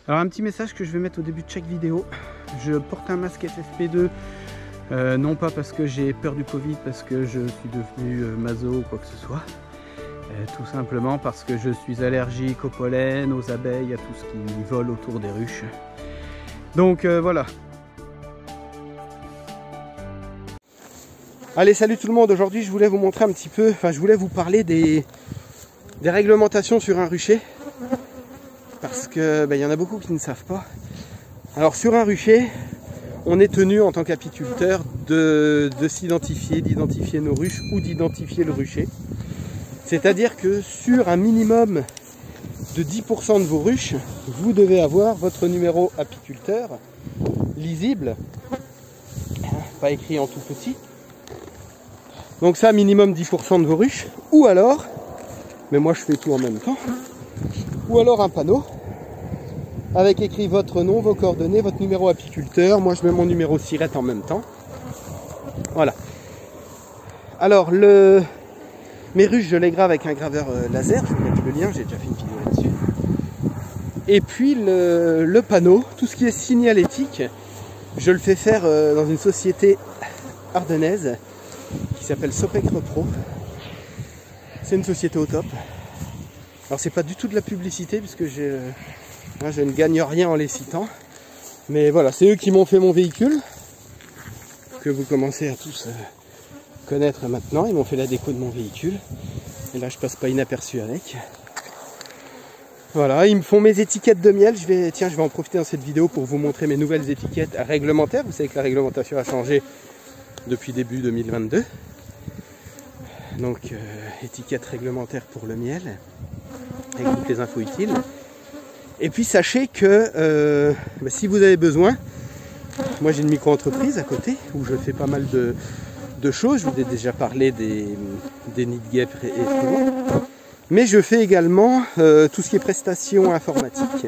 Alors un petit message que je vais mettre au début de chaque vidéo. Je porte un masque FFP2, non pas parce que j'ai peur du Covid, parce que je suis devenu maso ou quoi que ce soit. Tout simplement parce que je suis allergique au pollen, aux abeilles, à tout ce qui vole autour des ruches. Donc voilà. Allez, salut tout le monde. Aujourd'hui je voulais vous montrer un petit peu, je voulais vous parler des réglementations sur un rucher. Parce que y en a beaucoup qui ne savent pas. Alors sur un rucher, on est tenu en tant qu'apiculteur de s'identifier, d'identifier nos ruches ou d'identifier le rucher. C'est-à-dire que sur un minimum de 10% de vos ruches, vous devez avoir votre numéro apiculteur lisible, pas écrit en tout petit. Donc ça, minimum 10% de vos ruches, ou alors, mais moi je fais tout en même temps, ou alors un panneau avec écrit votre nom, vos coordonnées, votre numéro apiculteur. Moi je mets mon numéro SIRET en même temps. Voilà. Alors mes ruches, je les grave avec un graveur laser. Je vais mettre le lien, j'ai déjà fait une vidéo là-dessus. Et puis le panneau, tout ce qui est signalétique, je le fais faire dans une société ardennaise qui s'appelle Sopec Repro. C'est une société au top. Alors c'est pas du tout de la publicité puisque je ne gagne rien en les citant. Mais voilà, c'est eux qui m'ont fait mon véhicule, que vous commencez à tous connaître maintenant. Ils m'ont fait la déco de mon véhicule. Et là je passe pas inaperçu avec. Voilà, ils me font mes étiquettes de miel. Je vais en profiter dans cette vidéo pour vous montrer mes nouvelles étiquettes réglementaires. Vous savez que la réglementation a changé depuis début 2022. Donc étiquette réglementaire pour le miel, avec toutes les infos utiles. Et puis sachez que si vous avez besoin, moi j'ai une micro-entreprise à côté où je fais pas mal de choses. Je vous ai déjà parlé des nids de guêpes et tout. Mais je fais également tout ce qui est prestations informatiques.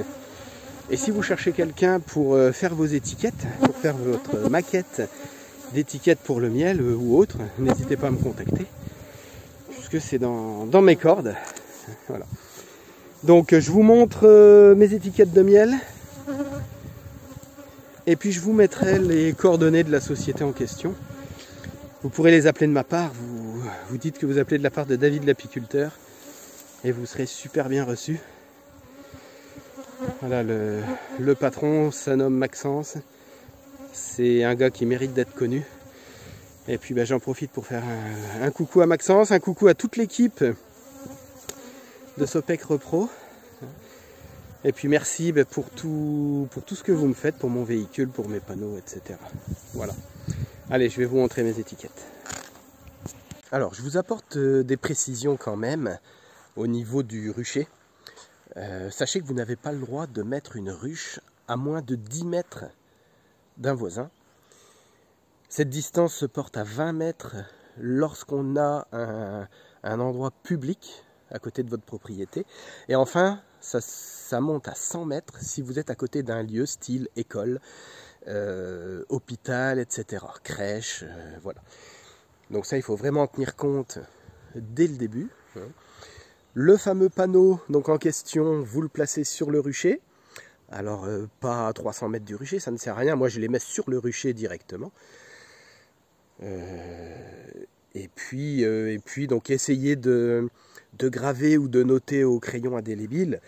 Et si vous cherchez quelqu'un pour faire vos étiquettes, pour faire votre maquette d'étiquettes pour le miel ou autre, n'hésitez pas à me contacter, puisque c'est dans mes cordes. Voilà. Donc je vous montre mes étiquettes de miel. Et puis je vous mettrai les coordonnées de la société en question. Vous pourrez les appeler de ma part. Vous dites que vous appelez de la part de David l'apiculteur. Et vous serez super bien reçu. Voilà, le patron se nomme Maxence. C'est un gars qui mérite d'être connu. Et puis j'en profite pour faire un coucou à Maxence, un coucou à toute l'équipe de Sopec Repro. Et puis merci pour tout ce que vous me faites, pour mon véhicule, pour mes panneaux, etc. Voilà. Allez, je vais vous montrer mes étiquettes. Alors, je vous apporte des précisions quand même au niveau du rucher. Sachez que vous n'avez pas le droit de mettre une ruche à moins de 10 mètres d'un voisin. Cette distance se porte à 20 mètres lorsqu'on a un endroit public à côté de votre propriété. Et enfin, ça monte à 100 mètres si vous êtes à côté d'un lieu style école, hôpital, etc. Crèche, voilà. Donc ça, il faut vraiment en tenir compte dès le début. Le fameux panneau donc en question, vous le placez sur le rucher. Alors pas à 300 mètres du rucher, ça ne sert à rien. Moi je les mets sur le rucher directement. Et puis donc essayez de graver ou de noter au crayon indélébile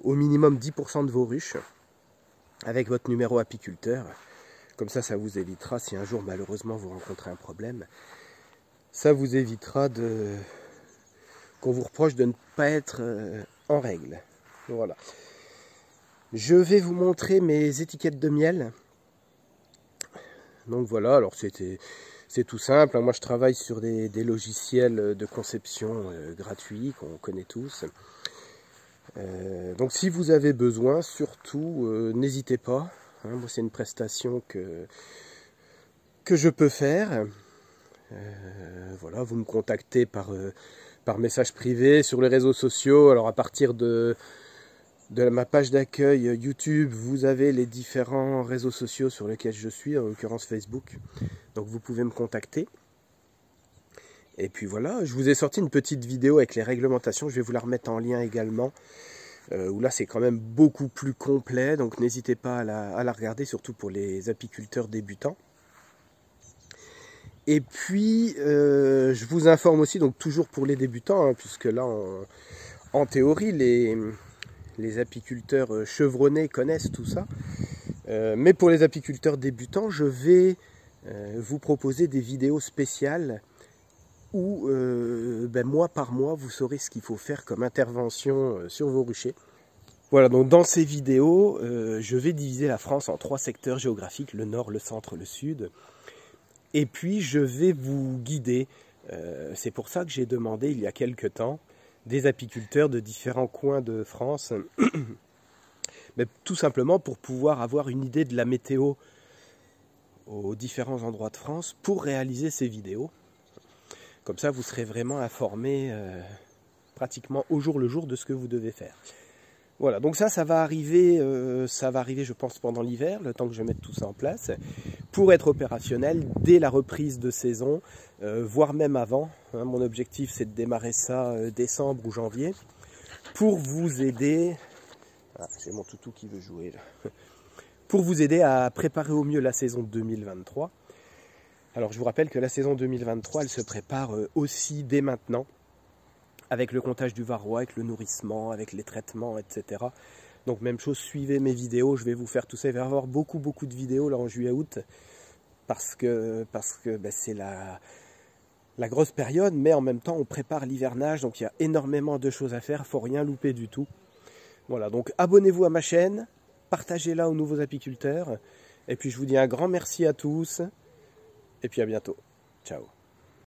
au minimum 10% de vos ruches avec votre numéro apiculteur. Comme ça vous évitera, si un jour malheureusement vous rencontrez un problème, ça vous évitera qu'on vous reproche de ne pas être en règle. Voilà. Je vais vous montrer mes étiquettes de miel. Donc voilà, alors c'est tout simple. Moi je travaille sur des logiciels de conception gratuits qu'on connaît tous. Donc si vous avez besoin, surtout n'hésitez pas. Moi c'est une prestation que je peux faire. Voilà, vous me contactez par message privé sur les réseaux sociaux. Alors à partir de ma page d'accueil YouTube, vous avez les différents réseaux sociaux sur lesquels je suis, en l'occurrence Facebook. Donc vous pouvez me contacter. Et puis voilà, je vous ai sorti une petite vidéo avec les réglementations. Je vais vous la remettre en lien également. où là c'est quand même beaucoup plus complet, donc n'hésitez pas à la regarder, surtout pour les apiculteurs débutants. Et puis, je vous informe aussi, donc toujours pour les débutants, hein, puisque là, en théorie, les apiculteurs chevronnés connaissent tout ça. Mais pour les apiculteurs débutants, je vais vous proposer des vidéos spéciales où, mois par mois, vous saurez ce qu'il faut faire comme intervention sur vos ruchers. Voilà, donc dans ces vidéos, je vais diviser la France en 3 secteurs géographiques, le nord, le centre, le sud. Et puis je vais vous guider, c'est pour ça que j'ai demandé il y a quelques temps des apiculteurs de différents coins de France, mais tout simplement pour pouvoir avoir une idée de la météo aux différents endroits de France pour réaliser ces vidéos. Comme ça vous serez vraiment informé pratiquement au jour le jour de ce que vous devez faire. Voilà, donc ça va arriver je pense pendant l'hiver, le temps que je mette tout ça en place, pour être opérationnel dès la reprise de saison, voire même avant. Hein, mon objectif c'est de démarrer ça décembre ou janvier, pour vous aider, ah, j'ai mon toutou qui veut jouer là, pour vous aider à préparer au mieux la saison 2023. Alors je vous rappelle que la saison 2023 elle se prépare aussi dès maintenant, avec le comptage du varroa, avec le nourrissement, avec les traitements, etc. Donc même chose, suivez mes vidéos, je vais vous faire tout ça. Il va y avoir beaucoup de vidéos là en juillet-août, parce que c'est la grosse période, mais en même temps on prépare l'hivernage, donc il y a énormément de choses à faire, il ne faut rien louper du tout. Voilà, donc abonnez-vous à ma chaîne, partagez-la aux nouveaux apiculteurs, et puis je vous dis un grand merci à tous, et puis à bientôt. Ciao.